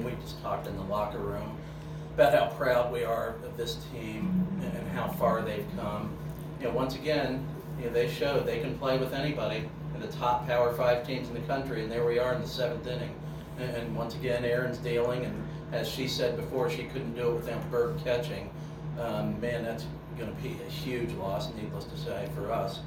we just talked in the locker room about how proud we are of this team and how far they've come. Once again, they showed they can play with anybody in the top Power 5 teams in the country, and there we are in the 7th inning. And once again, Erin's dealing, and as she said before, she couldn't do it without Bert catching. Man, that's going to be a huge loss, needless to say, for us.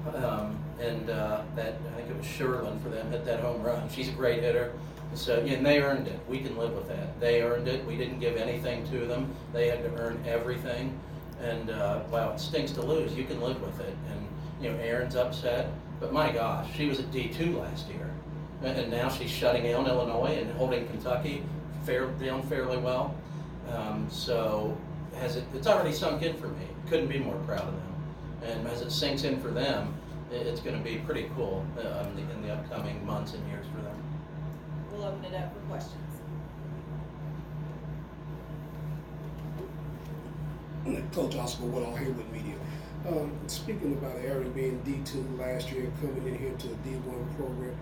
That I think it was Sherlin for them hit that home run. She's a great hitter. So, and they earned it. We can live with that. They earned it. We didn't give anything to them. They had to earn everything. And while it stinks to lose, you can live with it. And Erin's upset, but my gosh, she was at D2 last year, and now she's shutting down Illinois and holding Kentucky down fairly well. So it's already sunk in for me. Couldn't be more proud of them. And as it sinks in for them, it's going to be pretty cool in the upcoming months and years for them. We'll open it up for questions. Coach Oscar Woodall here with media. Speaking about Erin being D2 last year, coming in here to a D1 program,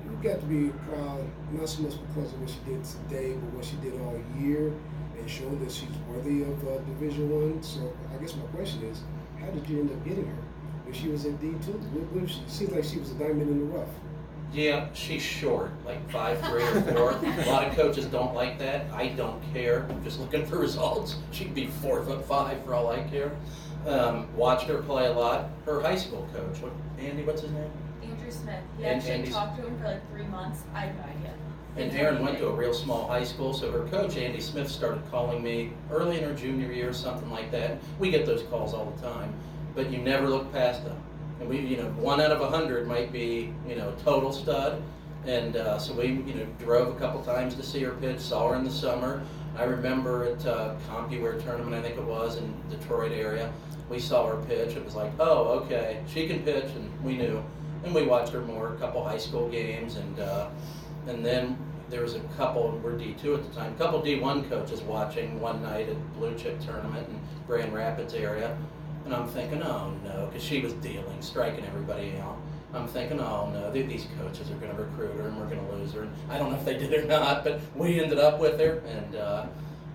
you got to be proud, not so much because of what she did today, but what she did all year and showing that she's worthy of Division I. So I guess my question is, how did you end up getting her? If she was at D2, it seems like she was a diamond in the rough. Yeah, she's short, like 5'3" or 4. A lot of coaches don't like that. I don't care. I'm just looking for results. She'd be 4'5" for all I care. Watched her play a lot. Her high school coach, what's his name? Andrew Smith. He actually talked to him for like 3 months. I have no idea. And Erin went to a real small high school, so her coach, Andy Smith, started calling me early in her junior year, something like that. We get those calls all the time, but you never look past them. And we, 1 out of 100 might be, total stud. And so we, drove a couple times to see her pitch, saw her in the summer. I remember at CompuWare tournament, I think it was, in Detroit area. We saw her pitch. It was like, oh, okay, she can pitch, and we knew. And we watched her more, a couple high school games, and then there was a couple, we're D2 at the time, a couple D1 coaches watching one night at Blue Chip tournament in Grand Rapids area. And I'm thinking, oh no, because she was dealing, striking everybody out. I'm thinking, oh no, these coaches are going to recruit her and we're going to lose her. And I don't know if they did or not, but we ended up with her.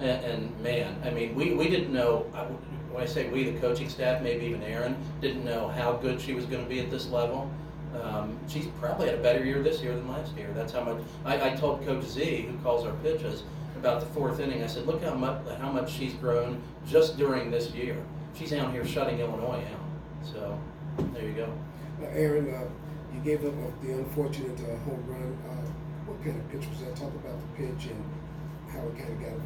And man, I mean, we didn't know, when I say we, the coaching staff, maybe even Erin, didn't know how good she was going to be at this level. She's probably had a better year this year than last year. That's how much, I told Coach Z, who calls our pitches, about the 4th inning. I said, look how much she's grown just during this year. She's out here shutting Illinois out. So there you go. Erin, you gave up the unfortunate home run. What kind of pitch was that? Talk about the pitch and how it kind of got.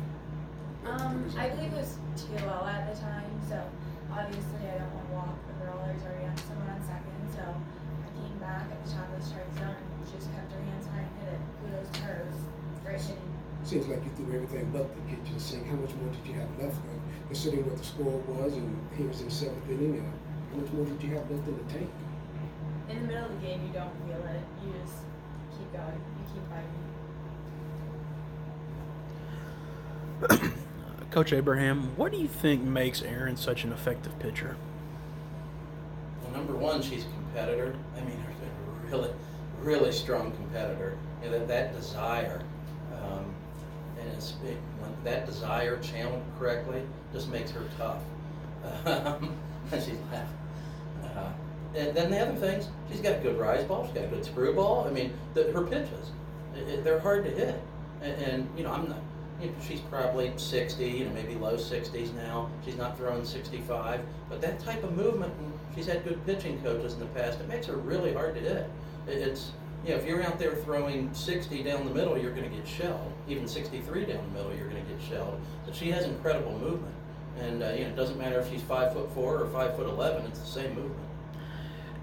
I believe it was 2-0 at the time, so obviously I don't want to walk the rollers already on someone on second, so I came back at the top of the strike zone and just kept her hands high and hit it. Kudos to her. It was great hitting. Seems like you threw everything but the kitchen sink. How much more did you have left? Considering what the score was, and he was in the 7th inning, how much more did you have left in the tank? In the middle of the game, you don't feel it. You just keep going. You keep fighting. Coach Abraham, what do you think makes Erin such an effective pitcher? Well, number one, she's a competitor. I mean, a really, really strong competitor. That desire, when that desire channeled correctly, just makes her tough. She's laughing. And then the other things, she's got a good rise ball, she's got a good screwball. I mean, her pitches, they're hard to hit. And I'm not, she's probably 60, maybe low 60s now. She's not throwing 65, but that type of movement, and she's had good pitching coaches in the past, it makes her really hard to hit. It's, if you're out there throwing 60 down the middle, you're going to get shelled. Even 63 down the middle, you're going to get shelled. But she has incredible movement. And, it doesn't matter if she's 5'4" or 5'11", it's the same movement.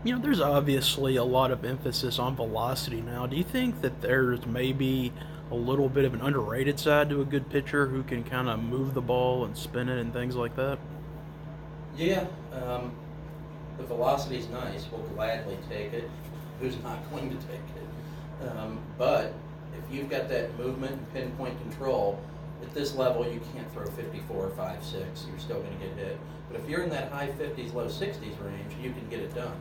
There's obviously a lot of emphasis on velocity now. Do you think that there's maybe a little bit of an underrated side to a good pitcher who can kind of move the ball and spin it and things like that? Yeah, the velocity's nice. We'll gladly take it. Who's not going to take it? But if you've got that movement and pinpoint control, at this level you can't throw 54, 5, 6. You're still going to get hit. But if you're in that high 50s, low 60s range, you can get it done.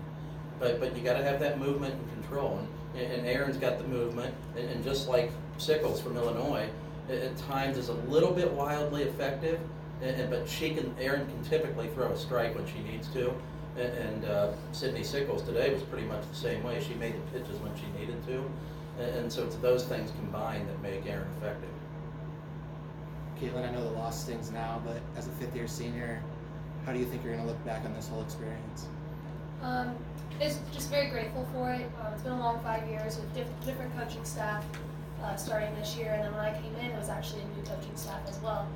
But you got to have that movement and control. And Erin's got the movement. And just like Sickles from Illinois, at times is a little bit wildly effective, but Erin can typically throw a strike when she needs to. And Sydney Sickles today was pretty much the same way. She made the pitches when she needed to. And so it's those things combined that make Erin effective. Caitlin, I know the loss stings now, but as a fifth-year senior, how do you think you're going to look back on this whole experience? It's just very grateful for it. It's been a long 5 years with different coaching staff starting this year, and then when I came in, it was actually a new coaching staff as well.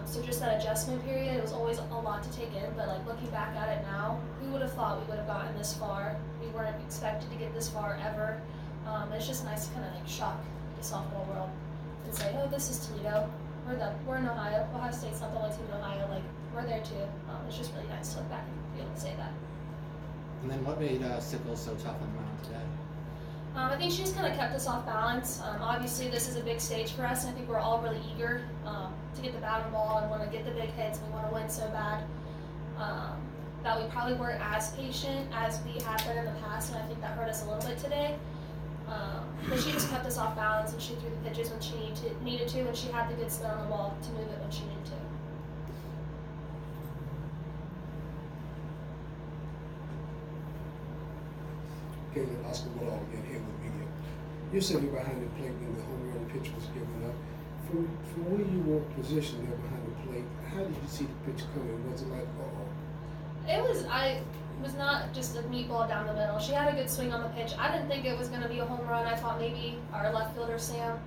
So just that adjustment period, it was always a lot to take in, but like looking back at it now, who would have thought we would have gotten this far? We weren't expected to get this far ever. It's just nice to kind of like shock the softball world and say, oh, this is Toledo. We're in Ohio. Ohio State's not the only team in Ohio. Like, we're there too. It's just really nice to look back and be able to say that. And then what made Sickles so tough on the mound today? I think she just kind of kept us off balance. Obviously, this is a big stage for us, and I think we're all really eager to get the bat and ball and want to get the big hits. We want to win so bad that we probably weren't as patient as we have been in the past, and I think that hurt us a little bit today. But she just kept us off balance, and she threw the pitches when she needed to, and she had the good spin on the ball to move it when she needed to. Caitlin, Oscar Woodall again here with media. You're sitting behind the plate when the home run pitch was given up. From where you were positioned there behind the plate, how did you see the pitch coming? Was it like, I was not just a meatball down the middle. She had a good swing on the pitch. I didn't think it was going to be a home run. I thought maybe our left fielder, Sam,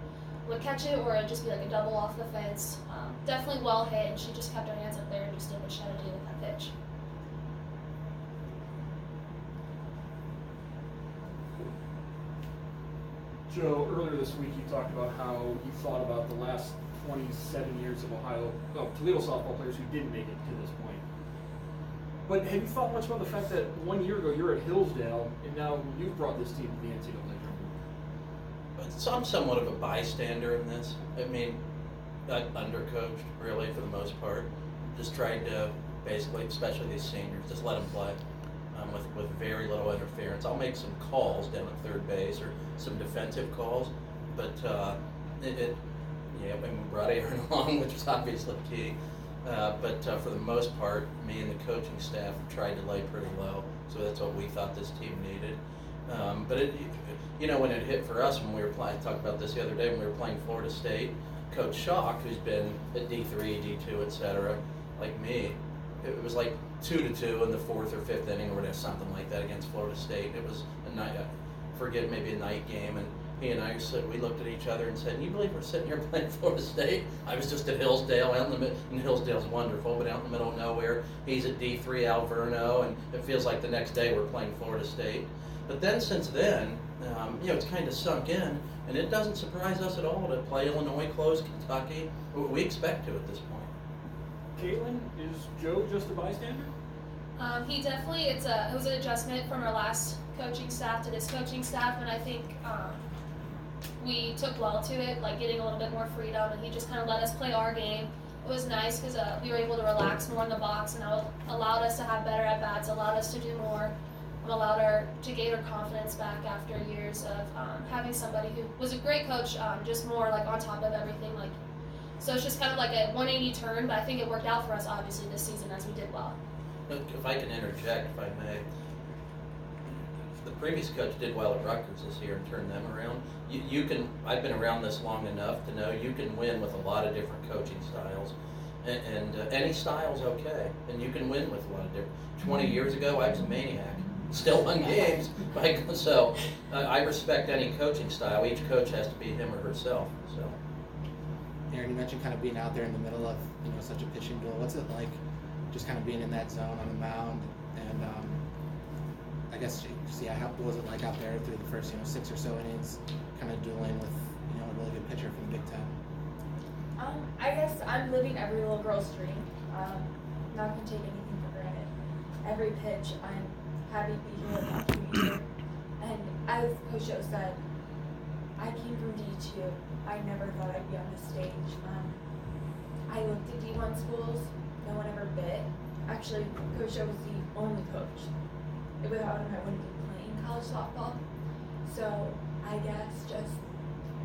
would catch it, or it'd just be like a double off the fence. Definitely well hit, and she just kept her hands up there and just did what she had to do with that pitch. Joe, earlier this week you talked about how you thought about the last 27 years of Toledo softball players who didn't make it to this point. But have you thought much about the fact that 1 year ago you're at Hillsdale and now you've brought this team to the NCAA tournament? So I'm somewhat of a bystander in this. I mean, I undercoached really for the most part. Just tried to basically, especially these seniors, just let them play. With very little interference. I'll make some calls down at third base or some defensive calls, but I mean, brought Aaron along, which is obviously key. But for the most part, me and the coaching staff tried to lay pretty low, so that's what we thought this team needed. But when it hit for us when we were playing, I talked about this the other day when we were playing Florida State, Coach Schock, who's been at D3, D2, etc., like me, it was like 2-2 in the fourth or fifth inning or whatever, something like that against Florida State. It was a night, maybe a night game, and he and I we looked at each other and said, "Can you believe we're sitting here playing Florida State?" I was just at Hillsdale, out in the middle, and Hillsdale's wonderful, but out in the middle of nowhere. He's at D3 Alverno, and it feels like the next day we're playing Florida State. But then, since then, it's kind of sunk in, and it doesn't surprise us at all to play Illinois, close Kentucky. We expect to at this point. Caitlin, is Joe just a bystander? He definitely, it was an adjustment from our last coaching staff to this coaching staff, and I think we took well to it, like getting a little bit more freedom, and he just kind of let us play our game. It was nice because we were able to relax more in the box, and it allowed us to have better at-bats, allowed us to do more, and allowed to gain our confidence back after years of having somebody who was a great coach, just more like on top of everything. So it's just kind of like a 180 turn, but I think it worked out for us, obviously, this season as we did well. If I can interject, if I may, the previous coach did well at Rutgers this year and turned them around. I've been around this long enough to know you can win with a lot of different coaching styles, and any style's okay, and you can win with a lot of different. 20 years ago, I was a maniac, still won games, so I respect any coaching style. Each coach has to be him or herself. So. Aaron, you mentioned kind of being out there in the middle of such a pitching duel. What's it like, just kind of being in that zone on the mound? And I guess, how was it like out there through the first 6 or so innings, kind of dueling with a really good pitcher from the Big Ten? I guess I'm living every little girl's dream. Not gonna take anything for granted. Every pitch, I'm happy to be here and happy to be here. And as Coach Joe said, I came from D2. I never thought I'd be on this stage. I looked at D1 schools, no one ever bit. Actually, Coach Joe was the only coach. Without him, I wouldn't be playing college softball. So I guess just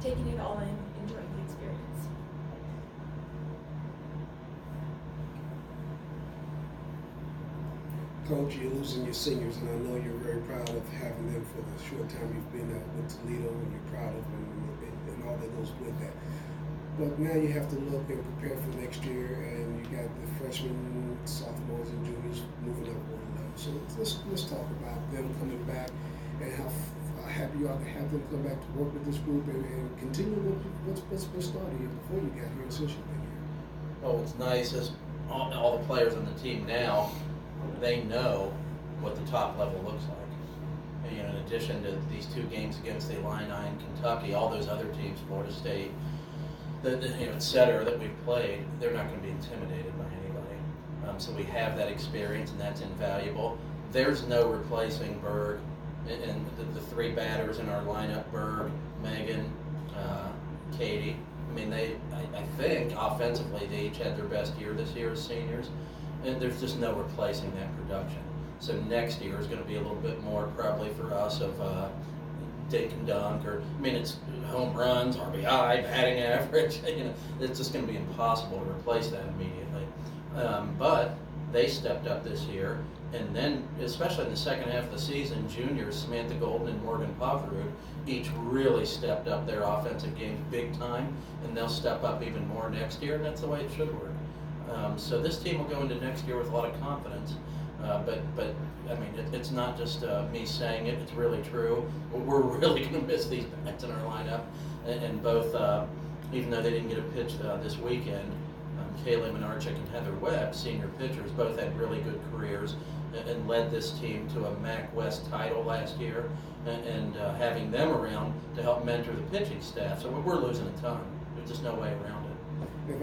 taking it all in, enjoying the experience. Coach, you're losing your seniors, and I know you're very proud of having them for the short time you've been with Toledo, and you're proud of them and all that goes with that. But now you have to look and prepare for next year, and you got the freshmen, sophomores, and juniors moving up one level. So let's talk about them coming back and how happy you are to have them come back to work with this group and continue what's been started here before you got here and since you've been here. Oh, what's nice is all the players on the team now, they know what the top level looks like. And, in addition to these 2 games against the Illini and Kentucky, all those other teams, Florida State, et cetera, that we've played, they're not going to be intimidated by anybody. So we have that experience, and that's invaluable. There's no replacing Berg and the 3 batters in our lineup: Berg, Megan, Katie. I mean, I think offensively they each had their best year this year as seniors, and there's just no replacing that production. So next year is going to be a little bit more probably for us of dink and dunk, or it's home runs, RBI, batting average. It's just going to be impossible to replace that immediately. But they stepped up this year, and then especially in the second half of the season, juniors Samantha Golden and Morgan Poverud each really stepped up their offensive game big time, and they'll step up even more next year, and that's the way it should work. So this team will go into next year with a lot of confidence. But it's not just me saying it, it's really true. We're really going to miss these bats in our lineup. And both, even though they didn't get a pitch this weekend, Kaylee Menarchik and Heather Webb, senior pitchers, both had really good careers and led this team to a MAC West title last year. And having them around to help mentor the pitching staff. So we're losing a ton. There's just no way around it.